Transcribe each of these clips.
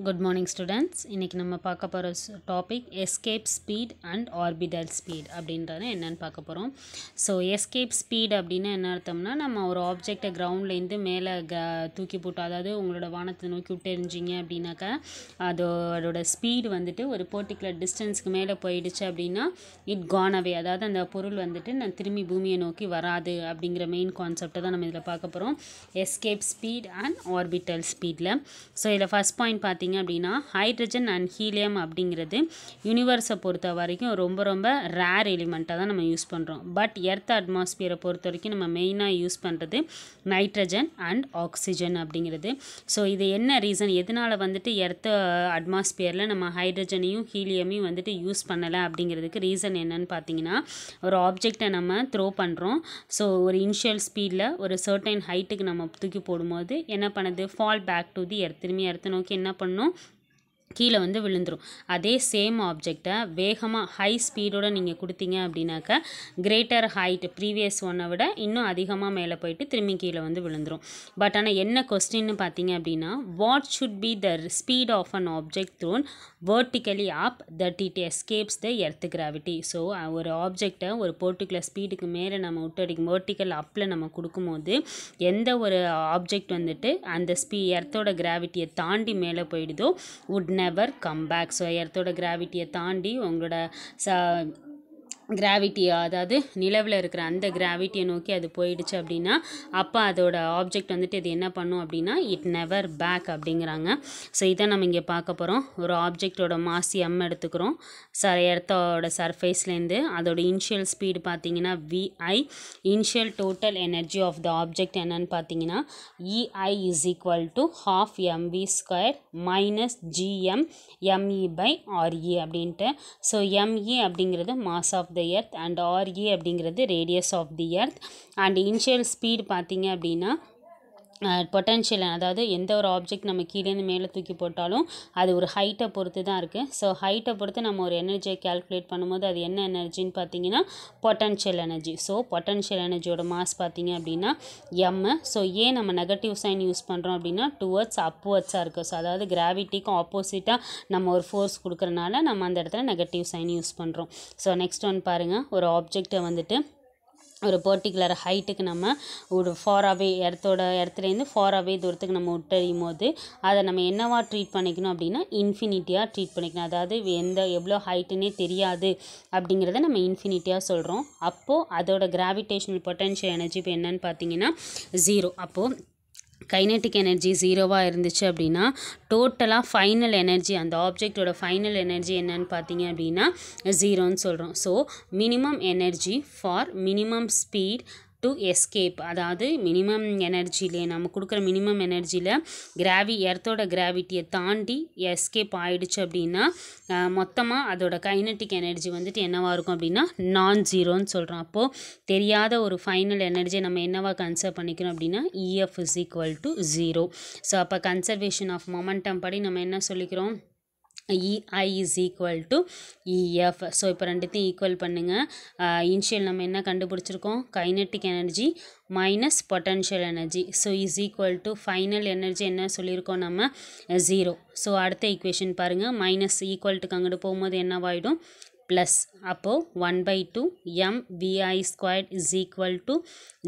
Good morning students. இன்னைக்கு நம்ம பார்க்க போகிற topic escape speed and orbital speed அப்படின்றத என்னென்னு பார்க்க போகிறோம். ஸோ எஸ்கேப் ஸ்பீட் அப்படின்னா என்ன அர்த்தம்னா, நம்ம ஒரு ஆப்ஜெக்டை கிரவுண்ட்லேருந்து மேலே தூக்கி போட்டு, அதாவது உங்களோட வானத்தை நோக்கி விட்டு எறிஞ்சிங்க அப்படின்னாக்கா அதோட ஸ்பீடு வந்துட்டு ஒரு பர்டிகுலர் டிஸ்டன்ஸ்க்கு மேலே போயிடுச்சு அப்படின்னா இட் கான் அவே, அதாவது அந்த பொருள் வந்துட்டு நான் திரும்பி பூமியை நோக்கி வராது அப்படிங்கிற மெயின் கான்செப்டை தான் நம்ம இதில் பார்க்க போகிறோம். எஸ்கேப் ஸ்பீட் அண்ட் ஆர்பிட்டல் ஸ்பீடில். ஸோ இதில் ஃபஸ்ட் பாயிண்ட் பார்த்தீங்க அப்படின்னா, ஹைட்ரஜன் அண்ட் ஹீலியம் அப்படிங்கிறது யூனிவர்ஸை பொறுத்த வரைக்கும் ரொம்ப ரேர் எலிமெண்ட்டாக தான் நம்ம யூஸ் பண்ணுறோம். பட் எர்த் அட்மாஸ்பியரை பொறுத்த வரைக்கும் நம்ம மெயினாக யூஸ் பண்ணுறது நைட்ரஜன் அண்ட் ஆக்சிஜன் அப்படிங்கிறது. ஸோ இது என்ன ரீசன், எதனால் வந்துட்டு எர்த் அட்மாஸ்பியரில் நம்ம ஹைட்ரஜனையும் ஹீலியமையும் வந்துட்டு யூஸ் பண்ணலை அப்படிங்கிறதுக்கு ரீசன் என்னன்னு பார்த்தீங்கன்னா, ஒரு ஆப்ஜெக்டை நம்ம த்ரோ பண்ணுறோம். ஸோ ஒரு இனிஷியல் ஸ்பீடில் ஒரு சர்டைன் ஹைட்டுக்கு நம்ம தூக்கி போடும்போது என்ன பண்ணுது, fall back to the earth, திரும்பி எர்த்தை நோக்கி என்ன பண்ணும், கீழே வந்து விழுந்துடும். அதே சேம் ஆப்ஜெக்டை வேகமாக ஹை ஸ்பீடோடு நீங்கள் கொடுத்தீங்க அப்படின்னாக்கா கிரேட்டர் ஹைட் ப்ரீவியஸ் ஒன்னை விட இன்னும் அதிகமாக மேலே போயிட்டு திரும்பி கீழே வந்து விழுந்துடும். பட் ஆனால் என்ன கொஸ்டின்னு பார்த்தீங்க அப்படின்னா, what should be the speed of an object thrown vertically up that it escapes the earth gravity. So ஒரு ஆப்ஜெக்டை ஒரு பர்டிகுலர் ஸ்பீடுக்கு மேலே நம்ம விட்டு வெர்டிக்கல் அப்பில் நம்ம கொடுக்கும்போது எந்த ஒரு ஆப்ஜெக்ட் வந்துட்டு அந்த எர்த்தோட கிராவிட்டியை தாண்டி மேலே போயிடுதோ would never come back. So எர்த்தோட கிராவிட்டியை தாண்டி உங்களோட கிராவிட்டியை, அதாவது நிலவில் இருக்கிற அந்த கிராவிட்டியை நோக்கி அது போயிடுச்சு அப்படின்னா அப்போ அதோட ஆப்ஜெக்ட் வந்துட்டு இது என்ன பண்ணும் அப்படின்னா இட் நெவர் பேக் அப்படிங்கிறாங்க. ஸோ இதை நம்ம இங்கே பார்க்க போகிறோம். ஒரு ஆப்ஜெக்டோட மாஸ் எம் எடுத்துக்கிறோம் எர்த்தோட சர்ஃபேஸ்லேருந்து. அதோட இனிஷியல் ஸ்பீடு பார்த்தீங்கன்னா v i. Initial total energy of the object என்னன்னு பார்த்தீங்கன்னா e i is equal to ½ mv² minus gm me by re அப்படின்ட்டு. ஸோ me அப்படிங்கிறது mass of the earth and RE அப்படிங்கிறது radius of the earth. and initial speed பார்த்தீங்க அப்படின்னா potential, அதாவது எந்த ஒரு ஆப்ஜெக்ட் நம்ம கீழேருந்து மேலே தூக்கி போட்டாலும் அது ஒரு ஹைட்டை பொறுத்து தான் இருக்குது. ஸோ ஹைட்டை பொறுத்து நம்ம ஒரு எனர்ஜியை கேல்குலேட் பண்ணும்போது அது என்ன எனர்ஜின்னு பார்த்தீங்கன்னா பொட்டன்ஷியல் எனர்ஜி. ஸோ பொட்டன்ஷியல் எனர்ஜியோட மாஸ் பார்த்தீங்க அப்படின்னா எம். ஸோ ஏன் நம்ம நெகட்டிவ் சைன் யூஸ் பண்ணுறோம் அப்படின்னா டுவர்ட்ஸ் அப்வர்ட்ஸாக இருக்குது. ஸோ அதாவது கிராவிட்டிக்கும் ஆப்போசிட்டாக நம்ம ஒரு ஃபோர்ஸ் கொடுக்குறனால நம்ம அந்த இடத்துல நெகட்டிவ் சைன் யூஸ் பண்ணுறோம். ஸோ நெக்ஸ்ட் ஒன் பாருங்கள். ஒரு ஆப்ஜெக்டை வந்துட்டு ஒரு பர்டிகுலர் ஹைட்டுக்கு நம்ம ஒரு ஃபாராவே எர்த்துலேருந்து ஃபாராவே தூரத்துக்கு நம்ம விட்டறியும் போது அதை நம்ம என்னவா ட்ரீட் பண்ணிக்கணும் அப்படின்னா இன்ஃபினிட்டியாக ட்ரீட் பண்ணிக்கணும். அதாவது எவ்வளோ ஹைட்டுன்னே தெரியாது அப்படிங்கிறத நம்ம இன்ஃபினிட்டியாக சொல்கிறோம். அப்போது அதோட கிராவிடேஷனல் பொட்டன்ஷியல் எனர்ஜி இப்போ என்னன்னு பார்த்தீங்கன்னா 0. அப்போது கைனெட்டிக் எனர்ஜி 0வாக இருந்துச்சு அப்படின்னா டோட்டலாக ஃபைனல் எனர்ஜி, அந்த ஆப்ஜெக்டோட ஃபைனல் எனர்ஜி என்னன்னு பார்த்தீங்க அப்படின்னா 0ன்னு சொல்கிறோம். So minimum energy for minimum speed to escape, அதாவது மினிமம் எனர்ஜியிலே நம்ம கொடுக்குற மினிமம் எனர்ஜியில் எர்த்தோட கிராவிட்டியை தாண்டி எஸ்கேப் ஆகிடுச்சு அப்படின்னா மொத்தமாக அதோட கைனெட்டிக் எனர்ஜி வந்துட்டு என்னவாக இருக்கும் அப்படின்னா நான்-0ன்னு சொல்கிறோம். அப்போது தெரியாத ஒரு ஃபைனல் எனர்ஜியை நம்ம என்னவாக கன்சர்வ் பண்ணிக்கிறோம் அப்படின்னா EF is equal to 0. So அப்போ கன்சர்வேஷன் ஆஃப் மொமெண்டம் படி நம்ம என்ன சொல்லிக்கிறோம், EI is equal to EF. So இப்போ ரெண்டுத்தையும் ஈக்குவல் பண்ணுங்கள். இனிஷியல் நம்ம என்ன கண்டுபிடிச்சிருக்கோம், kinetic energy minus potential energy. So is equal to final energy என்ன சொல்லியிருக்கோம் நம்ம 0. ஸோ அடுத்த ஈக்குவேஷன் பாருங்கள். மைனஸ் ஈக்குவல்ட்டுக்கு அங்கிட்டு போகும்போது என்னவாயிடும் ப்ளஸ். அப்போது 1/2 mvi² is equal to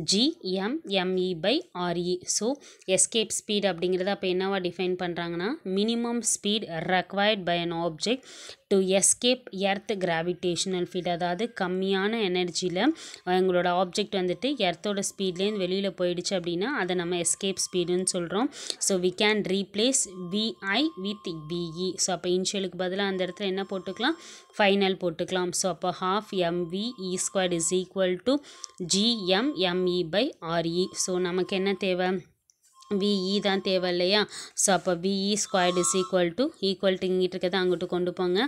gm me by re. So escape speed அப்படிங்கிறத அப்போ என்னவா டிஃபைன் பண்ணுறாங்கன்னா minimum speed required by an object to escape earth gravitational field. அதாவது கம்மியான எனர்ஜியில் எங்களோட ஆப்ஜெக்ட் வந்துட்டு எர்த்தோட ஸ்பீட்லேருந்து வெளியில் போயிடுச்சு அப்படின்னா அதை நம்ம எஸ்கேப் ஸ்பீடுன்னு சொல்கிறோம். So we can replace VI with VE. So அப்போ இனிஷியலுக்கு பதிலாக அந்த இடத்துல என்ன போட்டுக்கலாம், ஃபைனல் போட்டுக்கலாம். ஸோ அப்போ ½ mve² is equal to gm me by re. So நமக்கு என்ன தேவை, விஇ தான் தேவை இல்லையா. ஸோ அப்போ VE² is equal to இங்கிட்டு இருக்கிறத அங்கிட்டு கொண்டு போங்க.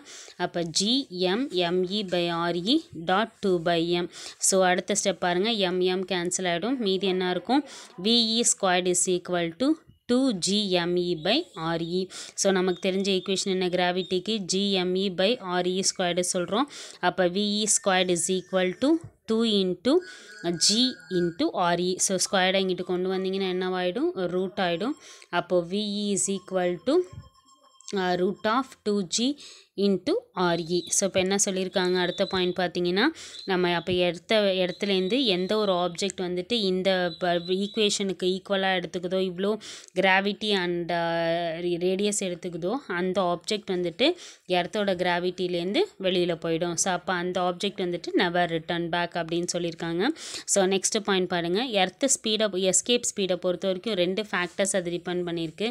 அப்போ gm me by re dot 2/m. So அடுத்த ஸ்டெப் பாருங்கள், mm கேன்சல் ஆகிடும், மீதி என்ன இருக்கும் VE² is equal to 2gme by re. So நமக்கு தெரிஞ்ச ஈக்குவேஷன் என்ன, கிராவிட்டிக்கு gme by re² சொல்கிறோம். அப்போ VE² is equal to 2 into g into re. So ஸ்கொயர்டை இங்கிட்டு கொண்டு வந்தீங்கன்னா என்னவாயிடும், ரூட் ஆகிடும். அப்போது VE is equal to root of 2g into RE. So இப்போ என்ன சொல்லியிருக்காங்க அடுத்த பாயிண்ட் பார்த்தீங்கன்னா நம்ம அப்போ இடத்துலேருந்து எந்த ஒரு ஆப்ஜெக்ட் வந்துட்டு இந்த ஈக்குவேஷனுக்கு ஈக்குவலாக எடுத்துக்குதோ இவ்வளோ கிராவிட்டி அண்ட் ரேடியஸ் எடுத்துக்குதோ அந்த ஆப்ஜெக்ட் வந்துட்டு எர்த்தோட கிராவிட்டிலேருந்து வெளியில் போயிடும். ஸோ அப்போ அந்த ஆப்ஜெக்ட் வந்துட்டு நெவர் ரிட்டர்ன் பேக் அப்படின்னு சொல்லியிருக்காங்க. ஸோ நெக்ஸ்ட் பாயிண்ட் பாருங்கள், எர்த்து எஸ்கேப் ஸ்பீடை பொறுத்த வரைக்கும் 2 ஃபேக்டர்ஸ் அது டிபெண்ட் பண்ணியிருக்கு.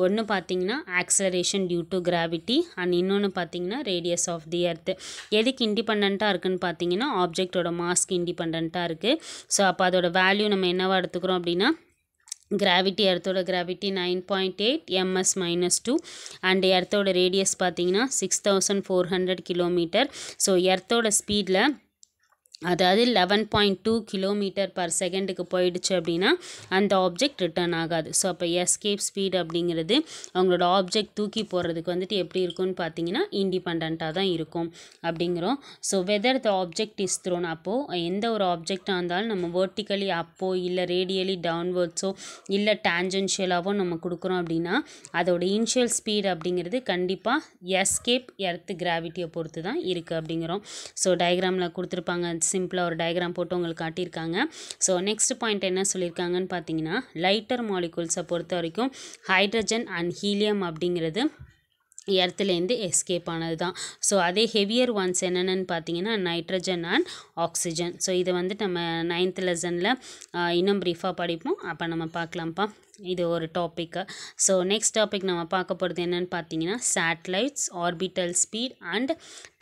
ஒன்று பார்த்தீங்கன்னா acceleration due to gravity and இன்னொன்று பார்த்தீங்கன்னா ரேடியஸ் ஆஃப் தி எர்த். எதுக்கு இண்டிபெண்ட்டாக இருக்குன்னு பார்த்தீங்கன்னா ஆப்ஜெக்டோட மாஸ்க்கு இண்டிபெண்ட்டாக இருக்குது. ஸோ அப்போ அதோட வேல்யூ நம்ம என்னவா எடுத்துக்கிறோம் அப்படின்னா கிராவிட்டி எர்த்தோட கிராவிட்டி 9.8 ms-2 அண்ட் எர்த்தோட ரேடியஸ் பார்த்தீங்கன்னா 6400 கிலோமீட்டர். ஸோ எர்த்தோட ஸ்பீடில் அதாவது 11.2 கிலோமீட்டர் பர் செகண்டுக்கு போயிடுச்சு அப்படின்னா அந்த ஆப்ஜெக்ட் ரிட்டர்ன் ஆகாது. ஸோ அப்போ எஸ்கேப் ஸ்பீட் அப்படிங்கிறது அவங்களோட ஆப்ஜெக்ட் தூக்கி போடுறதுக்கு வந்துட்டு எப்படி இருக்கும்னு பார்த்தீங்கன்னா இண்டிபெண்ட்டாக தான் இருக்கும் அப்படிங்கிறோம். So whether the object is thrown, அப்போது எந்த ஒரு ஆப்ஜெக்டாக இருந்தாலும் நம்ம வெர்டிக்கலி அப்போ இல்லை ரேடியலி டவுன்வர்ட்ஸோ இல்லை டேஞ்சென்ஷியலாகவோ நம்ம கொடுக்குறோம் அப்படின்னா அதோட இனிஷியல் ஸ்பீட் அப்படிங்கிறது கண்டிப்பாக எஸ்கேப் எர்த் கிராவிட்டியை பொறுத்து தான் இருக்குது அப்படிங்கிறோம். ஸோ டயக்ராமில் கொடுத்துருப்பாங்க, சிம்பிளாக ஒரு டயக்ராம் போட்டு உங்களுக்கு காட்டியிருக்காங்க. ஸோ நெக்ஸ்ட் பாயிண்ட் என்ன சொல்லியிருக்காங்கன்னு பார்த்தீங்கன்னா லைட்டர் மாலிகூல்ஸை பொறுத்த வரைக்கும் ஹைட்ரஜன் அண்ட் ஹீலியம் அப்படிங்கிறது எர்த்துலேருந்து எஸ்கேப் ஆனது தான். ஸோ அதே ஹெவியர் ஒன்ஸ் என்னென்னு பார்த்தீங்கன்னா நைட்ரஜன் அண்ட் ஆக்சிஜன். ஸோ இதை வந்துட்டு நம்ம 9th லெசனில் இன்னும் ப்ரீஃபாக படிப்போம், அப்போ நம்ம பார்க்கலாம்ப்பா. இது ஒரு டாப்பிக்கு. ஸோ நெக்ஸ்ட் டாபிக் நம்ம பார்க்க போகிறது என்னென்னு பார்த்தீங்கன்னா satellites, orbital speed and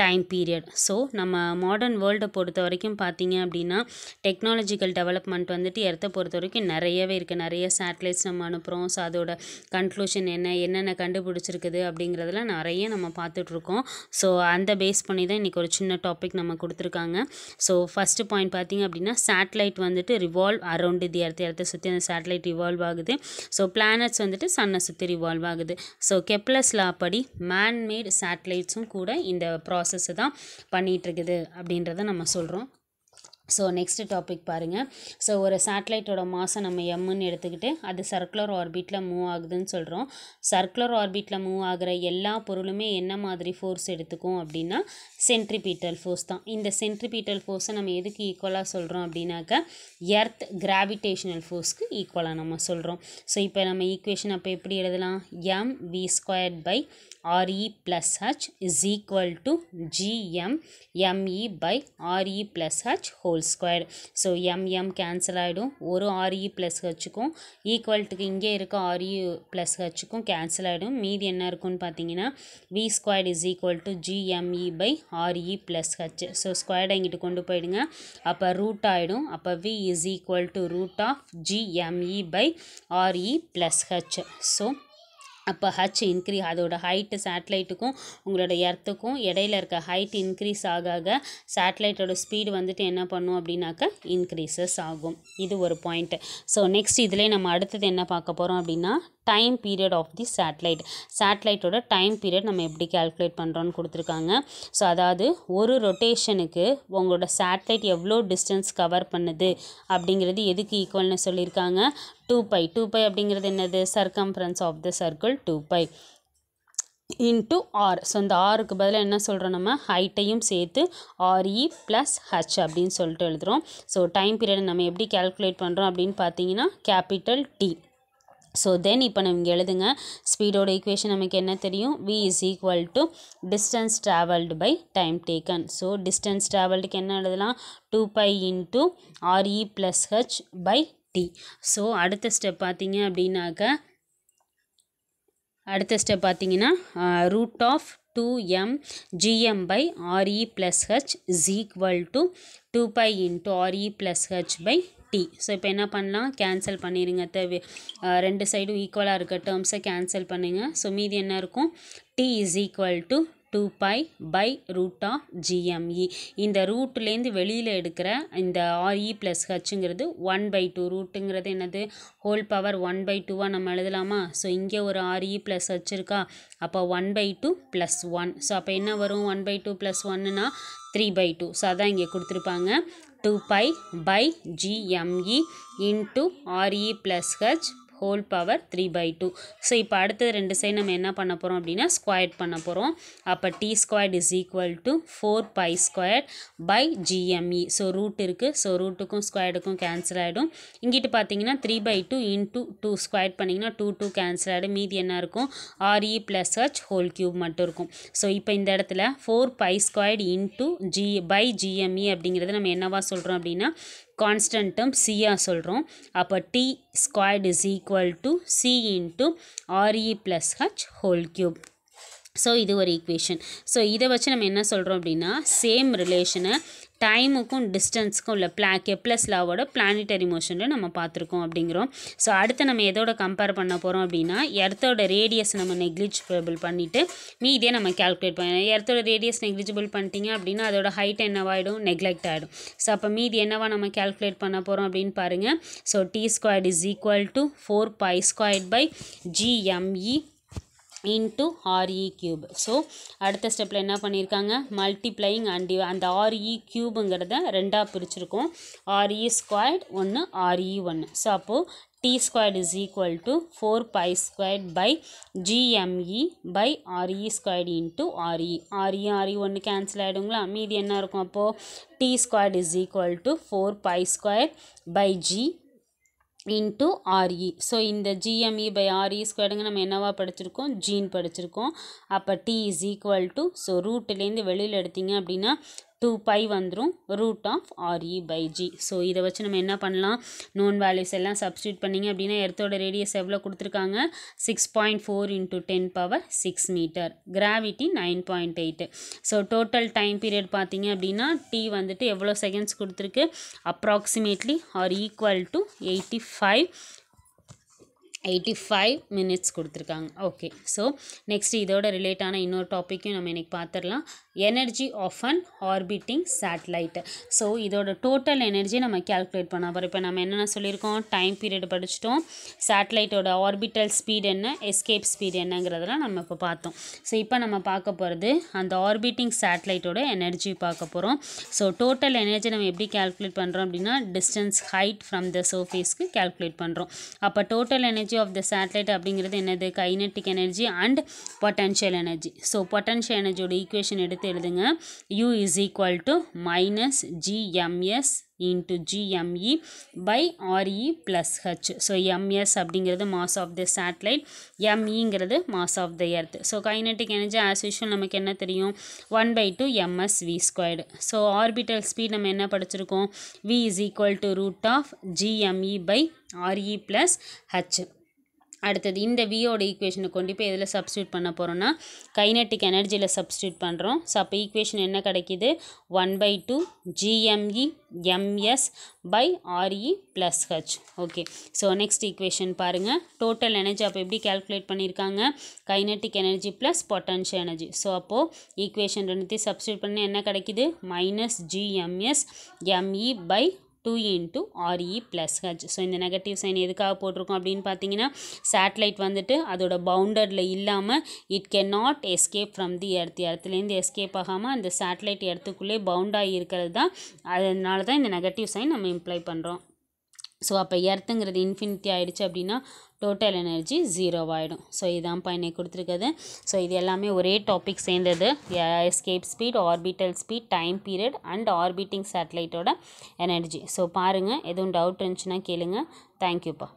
time period. So நம்ம மாடர்ன் வேர்ல்டை பொறுத்த வரைக்கும் பார்த்தீங்க அப்படின்னா டெக்னாலஜிக்கல் டெவலப்மெண்ட் வந்துட்டு எர்த்தை பொறுத்த வரைக்கும் நிறையவே இருக்குது. நிறைய சேட்டலைட்ஸ் நம்ம அனுப்புகிறோம். ஸோ அதோட கன்க்ளூஷன் என்னென்ன கண்டுபிடிச்சிருக்குது அப்படிங்கிறதெல்லாம் நிறைய நம்ம பார்த்துட்ருக்கோம். ஸோ அந்த பேஸ் பண்ணி தான் இன்றைக்கி ஒரு சின்ன டாபிக் நம்ம கொடுத்துருக்காங்க. ஸோ ஃபஸ்ட்டு பாயிண்ட் பார்த்தீங்க அப்படின்னா சேட்டலைட் வந்துட்டு ரிவால்வ் அரௌண்டு தி எர்த்தை சுற்றி அந்த சேட்டலைட் ரிவால்வ் ஆகுது. ஸோ பிளானட்ஸ் வந்துட்டு சன்னை சுற்றி ரிவால்வ் ஆகுது. ஸோ கெப்லர்ஸ் லா படி மேன்மேட் சேட்டலைட்ஸும் கூட இந்த ப்ராசஸை தான் பண்ணிகிட்ருக்குது அப்படின்றத நம்ம சொல்கிறோம். ஸோ நெக்ஸ்ட் டாபிக் பாருங்கள். ஸோ ஒரு சேட்டலைட்டோட மாஸை நம்ம எம்முன்னு எடுத்துக்கிட்டு அது சர்க்குலர் ஆர்பிட்டில் மூவ் ஆகுதுன்னு சொல்கிறோம். சர்க்குலர் ஆர்பிட்டில் மூவ் ஆகிற எல்லா பொருளுமே என்ன மாதிரி ஃபோர்ஸ் எடுத்துக்கும் அப்படின்னா சென்ட்ரிபீட்டல் ஃபோர்ஸ் தான். இந்த சென்ட்ரிபீட்டல் ஃபோர்ஸை நம்ம எதுக்கு ஈக்குவலாக சொல்கிறோம் அப்படின்னாக்கா எர்த் கிராவிடேஷனல் ஃபோர்ஸ்க்கு ஈக்குவலாக நம்ம சொல்கிறோம். ஸோ இப்போ நம்ம ஈக்குவேஷன் அப்போ எப்படி எழுதலாம், mv² RE plus H is equal to GM ME by RE plus H whole square. So MM cancel ஆகிடும், ஒரு RE plus Hக்கும் ஈக்குவல்ட்டுக்கு இங்கே இருக்க RE plus Hக்கும் கேன்சல் ஆகிடும். மீதி என்ன இருக்குன்னு பார்த்தீங்கன்னா V² is equal to GME by RE plus H. So ஸ்கொயர்டை இங்கிட்டு கொண்டு போயிடுங்க, அப்போ ரூட் ஆகிடும். அப்போ V is equal to root of GME by RE plus H. So அப்போ ஹச் அதோட ஹைட்டு சேட்டலைட்டுக்கும் உங்களோட எர்த்துக்கும் இடையில இருக்க ஹைட் இன்க்ரீஸ் ஆக சேட்டலைட்டோட ஸ்பீடு வந்துட்டு என்ன பண்ணும் அப்படின்னாக்கா இன்க்ரீசஸ் ஆகும். இது ஒரு பாயிண்ட்டு. ஸோ நெக்ஸ்ட் இதிலே நம்ம அடுத்தது என்ன பார்க்க போகிறோம் அப்படின்னா டைம் பீரியட் ஆஃப் தி சேட்டலைட்டோட டைம் பீரியட் நம்ம எப்படி கால்குலேட் பண்ணுறோன்னு கொடுத்துருக்காங்க. ஸோ அதாவது ஒரு ரொட்டேஷனுக்கு உங்களோட சேட்டலைட் எவ்வளோ டிஸ்டன்ஸ் கவர் பண்ணுது அப்படிங்கிறது எதுக்கு ஈக்குவல்னு சொல்லியிருக்காங்க, 2π. 2π அப்படிங்கிறது என்னது, circumference of the circle 2π into R. So இந்த ஆருக்கு பதிலாக என்ன சொல்கிறோம், நம்ம ஹைட்டையும் சேர்த்து RE + H அப்படின்னு சொல்லிட்டு எழுதுகிறோம். ஸோ டைம் பீரியட் நம்ம எப்படி கால்குலேட் பண்ணுறோம் அப்படின்னு பார்த்தீங்கன்னா கேபிட்டல் T. ஸோ தென் இப்போ நம்ம இங்கே எழுதுங்க, ஸ்பீடோட ஈக்குவேஷன் நமக்கு என்ன தெரியும், V is equal to distance travelled by time taken. So distance travelled என்ன எழுதலாம், 2π into RE + H by T. So அடுத்த ஸ்டெப் பார்த்தீங்க அப்படின்னாக்க root of 2m GM by RE plus H is equal to 2π into RE plus H by T. So இப்போ என்ன பண்ணலாம், cancel பண்ணிடுங்க. ரெண்டு சைடும் ஈக்குவலாக இருக்க டேர்ம்ஸை கேன்சல் பண்ணுங்கள். ஸோ மீதி என்ன இருக்கும், T is equal to 2π by root of GME. இந்த ரூட்லேருந்து வெளியில் எடுக்கிற இந்த RE plus Hங்கிறது 1/2. ரூட்டுங்கிறது என்னது, ஹோல் பவர் 1/2 நம்ம எழுதலாமா. ஸோ இங்கே ஒரு RE plus H இருக்கா, அப்போ 1/2 + 1. ஸோ அப்போ என்ன வரும், 1/2 + 1னா 3/2. ஸோ அதான் இங்கே கொடுத்துருப்பாங்க, 2π by GME into RE plus H whole power 3/2. So இப்போ அடுத்தது ரெண்டு சைடு நம்ம என்ன பண்ண போகிறோம் அப்படின்னா ஸ்கொயர் பண்ண போகிறோம். அப்போ T squared is equal to 4π² by GME. So root இருக்குது, ஸோ ரூட்டுக்கும் ஸ்கொயர்டுக்கும் கேன்சல் ஆகிடும். இங்கிட்டு பார்த்தீங்கன்னா 3/2 இன்ட்டு 2 ஸ்கொயர் பண்ணிங்கன்னா 2 கேன்சல் ஆகிடும். மீதி என்ன இருக்கும், RE + H ஹோல் கியூப் மட்டும் இருக்கும். ஸோ இப்போ இந்த இடத்துல 4π² இன்ட்டு பை ஜிஎம்இ அப்படிங்கிறது நம்ம என்னவா சொல்கிறோம் அப்படின்னா கான்ஸ்டன்ட் டேர்ம் சியாக சொல்கிறோம். அப்போ T squared is equal to c into RE + H whole cube. So இது ஒரு ஈக்குவேஷன். ஸோ இதை வச்சு நம்ம என்ன சொல்கிறோம் அப்படின்னா சேம் ரிலேஷனை டைமுக்கும் டிஸ்டன்ஸுக்கும் உள்ள கெப்லர்ஸ் லாவோட பிளானிட்டரி மோஷனில் நம்ம பார்த்துருக்கோம் அப்படிங்கிறோம். ஸோ அடுத்து நம்ம எதோட கம்பேர் பண்ண போகிறோம் அப்படின்னா எர்த்தோட ரேடியஸ் நம்ம நெக்லிஜிபிள் பண்ணிவிட்டு மீதியை நம்ம கால்குலேட் பண்ணணும். எர்த்தோட ரேடியஸ் நெக்லிஜிபிள் பண்ணிட்டீங்க அப்படின்னா அதோட ஹைட் என்னவாயிடும், நெக்லெக்ட் ஆகிடும். ஸோ அப்போ மீதி என்னவா நம்ம கால்குலேட் பண்ண போகிறோம் அப்படின்னு பாருங்கள். So T squared is equal to 4π² by GME into RE cube. So அடுத்த ஸ்டெப்பில் என்ன பண்ணியிருக்காங்க, மல்டிப்ளையிங் அண்ட் அந்த RE க்யூபுங்கிறத ரெண்டாக பிரிச்சுருக்கோம். RE ஸ்கொயர்ட் ஒன்று, RE ஒன்று. ஸோ அப்போது T squared is equal to 4π² by GME by RE squared into RE. RE ஒன்று கேன்சல் ஆகிடுங்களா, மீதி என்ன இருக்கும், அப்போது T squared is equal to 4π² by G into RE. So இந்த GME பை RE ஸ்கொயர்டுங்க நம்ம என்னவா படிச்சிருக்கோம், ஜீன் படிச்சிருக்கோம். அப்போ T is equal to, so ரூட்லேருந்து வெளியில் எடுத்தீங்க அப்படின்னா 2π வந்துடும், root of RE by G. So இதை வச்சு நம்ம என்ன பண்ணலாம், நோன் வேல்யூஸ் எல்லாம் சப்ஸ்டியூட் பண்ணிங்க அப்படின்னா எர்த்தோட ரேடியஸ் எவ்வளோ கொடுத்துருக்காங்க, 6.4 × 10⁶ metre, gravity 9.8. So total time period பார்த்தீங்க அப்படின்னா T வந்துட்டு எவ்வளோ செகண்ட்ஸ் கொடுத்துருக்கு, approximately or equal to 85 minutes கொடுத்துருக்காங்க. ஓகே, ஸோ நெக்ஸ்ட் இதோட ரிலேட்டான இன்னொரு டாப்பிக்கும் நம்ம இன்றைக்கி பார்த்துடலாம். Energy of an orbiting satellite. So இதோட டோட்டல் எனர்ஜி நம்ம கேல்குலேட் பண்ண போகிறோம். இப்போ நம்ம என்னென்ன சொல்லியிருக்கோம், டைம் பீரியட் படிச்சிட்டோம், சேட்டலைட்டோட ஆர்பிட்டல் ஸ்பீட் என்ன, எஸ்கேப் ஸ்பீட் என்னங்கிறதெல்லாம் நம்ம இப்போ பார்த்தோம். ஸோ இப்போ நம்ம பார்க்க போகிறது அந்த ஆர்பிட்டிங் சேட்டலைட்டோட எனர்ஜி பார்க்க போகிறோம். ஸோ டோட்டல் எனர்ஜி நம்ம எப்படி கேல்குலேட் பண்ணுறோம் அப்படின்னா டிஸ்டன்ஸ் ஹைட் ஃப்ரம் த சர்ஃபேஸ்க்கு கேல்குலேட் பண்ணுறோம். அப்போ total energy of the satellite அப்படிங்கிறது என்னது, kinetic energy and potential energy. So potential எனர்ஜியோட ஈக்குவேஷன் எடுத்து எழுதுங்க. U is equal to minus GMS into GME by RE plus H. So MS அப்படிங்கிறது mass of the satellite, MEங்கிறது mass of the earth. So kinetic energy as usual நமக்கு என்ன தெரியும், 1/2 MS V squared. So orbital speed நம்ம என்ன படிச்சிருக்கோம், V is equal to root of GME by RE plus H. அடுத்தது இந்த வியோட ஈக்குவேஷனை கொண்டு போய் எதில் சப்ஸ்டியூட் பண்ண போகிறோன்னா கைனெட்டிக் எனர்ஜியில் சப்ஸ்டியூட் பண்ணுறோம். ஸோ அப்போ ஈக்குவேஷன் என்ன கிடைக்கிது, 1/2 GME MS by RE plus H. Okay, so next equation பாருங்கள். டோட்டல் எனர்ஜி அப்போ எப்படி கேல்குலேட் பண்ணியிருக்காங்க, kinetic energy plus potential energy. So அப்போது ஈக்குவேஷன் ரெண்டுத்தையும் சப்ஸ்டியூட் பண்ணி என்ன கிடைக்கிது, -GMS ME by 2 into RE plus H. So இந்த நெகட்டிவ் சைன் எதுக்காக போட்டிருக்கோம் அப்படின்னு பார்த்தீங்கன்னா சேட்டலைட் வந்துட்டு அதோட பவுண்டரில் இல்லாமல் it can not escape from the earth, எர்த்துலேருந்து எஸ்கேப் ஆகாமல் அந்த சேட்டலைட் எர்த்துக்குள்ளே பவுண்டாகி இருக்கிறது தான், அதனால தான் இந்த நெகட்டிவ் சைன் நம்ம இம்ப்ளை பண்ணுறோம். ஸோ அப்போ எர்த்துங்கிறது இன்ஃபினிட்டி ஆகிடுச்சு அப்படின்னா டோட்டல் எனர்ஜி 0 ஆகிடும். ஸோ இதுதான் இன்னைக்கு கொடுத்துருக்குது. ஸோ இது எல்லாமே ஒரே டாபிக் சேர்ந்தது, escape speed, orbital speed, time period and orbiting சேட்டலைட்டோட எனர்ஜி. ஸோ பாருங்கள், எதுவும் டவுட் இருந்துச்சுன்னா கேளுங்க. தேங்க்யூப்பா.